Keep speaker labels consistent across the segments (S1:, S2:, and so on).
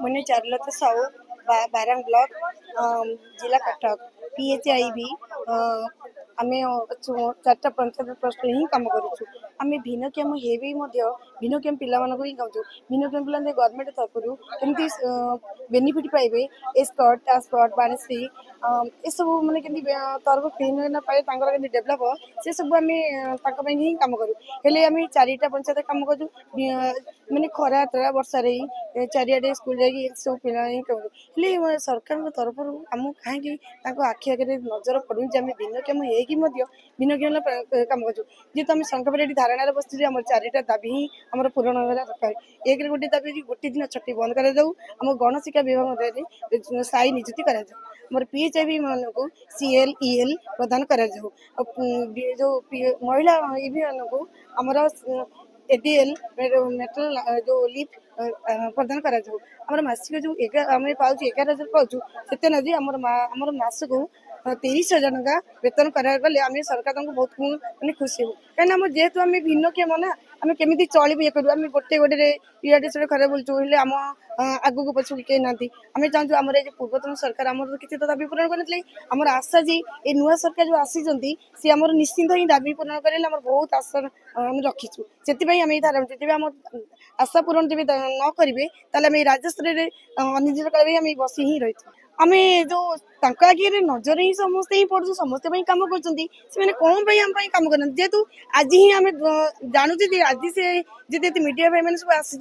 S1: मुझे चारुलता साहू बारंग ब्लॉक जिला कटक PHIB आम चार्टा पंचायत ट्रस्ट हिं कम करूँ आम भिन्नक्षम हे भी भिन्नक्षम पिला ही कहूँ भिन्नक्षम पिला गवर्नमेंट तरफ कमी बेनिफिट पाइबे एस्कट टास्कट बाणीश्री ये सब मैंने कमी तरफ भिन्न पाए डेभलप से सब आम हिं कम करूँ हेले आम चारिटा पंचायत कम करूँ मैंने खरा तरा वर्षार चारिड़े स्कूल जाकि सब पिला हिं करूँ सरकार तरफ आम कहीं आखि आगे नजर पड़ू आम भिन्नक्षम हो भिन्नक्षम कम करूँ जेहेतु आम संघ धारणा बस आम चारिटा दाबी ही आम पूरण दरकार एक गोटे दाबी गोटे दिन छुट्टी बंद कर गणशिक्षा विभाग स्थायी निजुक्ति कर PHIB मान को CL EL प्रदान कर जो महिला को आमर ADL मेटल जो लिप प्रदान कर मासिक जो आम पाँच 11,000 पाँच से नदी आमर मासक 30,000 टका वेतन करागले आम सरकार बहुत मैंने खुशी हो कहीं जेहेतु आम भिन्नक्षम ना आम केमी चलू ये करूँ आम गोटे गोटे पीआरटीसी खराब बोलूँ आम आगू पछू कहीं ना आम चाहूँ आम पूर्वतन सरकार आम किसी तो दाबी पूरण करते आमर आशा जी ये नुआ सरकार जो आसी सी आम निश्चिंत ही दाबी पूरण करें बहुत आशा आम रखीचु से आम धारा जब आम आशा पूरण जब न करेंगे ताल आम राज्य स्तर में अनिश्चित आम बस ही रही आम जो आगे नजर ही समस्ते ही पड़ू समस्ते कम कर कौन आम कम कर जेहेतु आज ही आम जानूचे आज से जिते मीडिया भाई मैंने सब आसी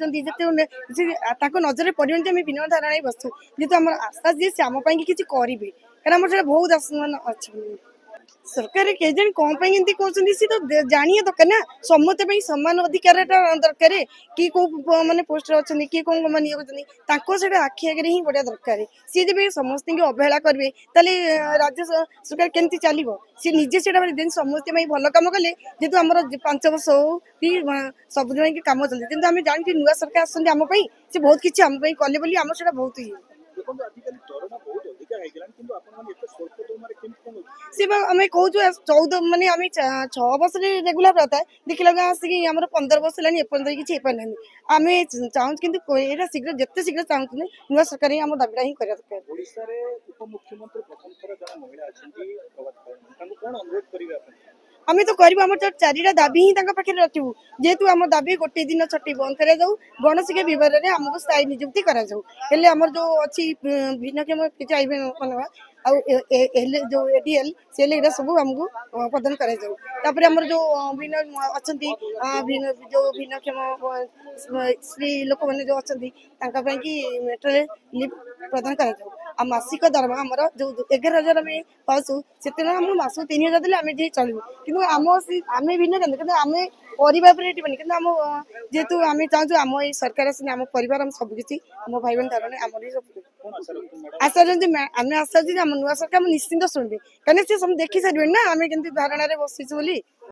S1: नजर पड़े आम भिन्न धारणा बसु जेहतु आम आशा जी से आम किसी करेंगे कहीं बहुत आसान अच्छा सरकार केजाणी कौन कहते सी तो जानिए दरकार ना समस्ते सामान अधिकार दरकार कि कौ माने पोस्ट अच्छा किए कौन माने ये आखि आगे ही बढ़िया दरकार सी जब समस्त अवहेला करेंगे ताले राज्य सरकार केमती चलो सी निजे से समस्ते भल कम कले जेहतु आम 5 वर्ष हो कि सब कम चलते कितु आम जानी नुआ सरकार आम से बहुत किसी आम कले बोली आम से बहुत ये सी आम कहूँ 14 मानने आम 6 वर्ष रेगुलर रहता है देखला आसिक आम 15 वर्ष है एपर्तन किसी पाना आम चाहूँ कि शीघ्र जिते शीघ्र चाहूँ नुआ सरकार ही आम दाबीटा ही करा आम तो करूँ आम चारिटा दाबी ही पाखे रखू जेहेतु आम दाबी गोटे दिन छुट्टी बंद कर गणशिक्षा विभाग में आमको स्थायी निजुक्ति करम जो अच्छी भिन्नक्षम जो ADL CL सब आमको प्रदान कर जो भिन्न अच्छा जो भिन्नक्षम स्त्री लोक मैंने जो अच्छा मेट्रोल लिफ्ट प्रदान कर मासिक दरमा आमर जो 11,000 आम पाचु से आम मासक 3,000 देते आम जी चलू कि आम भिन्न कि आम परिवार कि आम जेहेतु आम चाहूँ आम ये सरकार आस आम परिवार आम सबकि आम भाई बहन धारण आम सब आशा आम आशा आम नुआ सरकार निश्चिंत शुणवे कहीं सी सब देखी सारे ना आम के धारणा बसीचु बोली।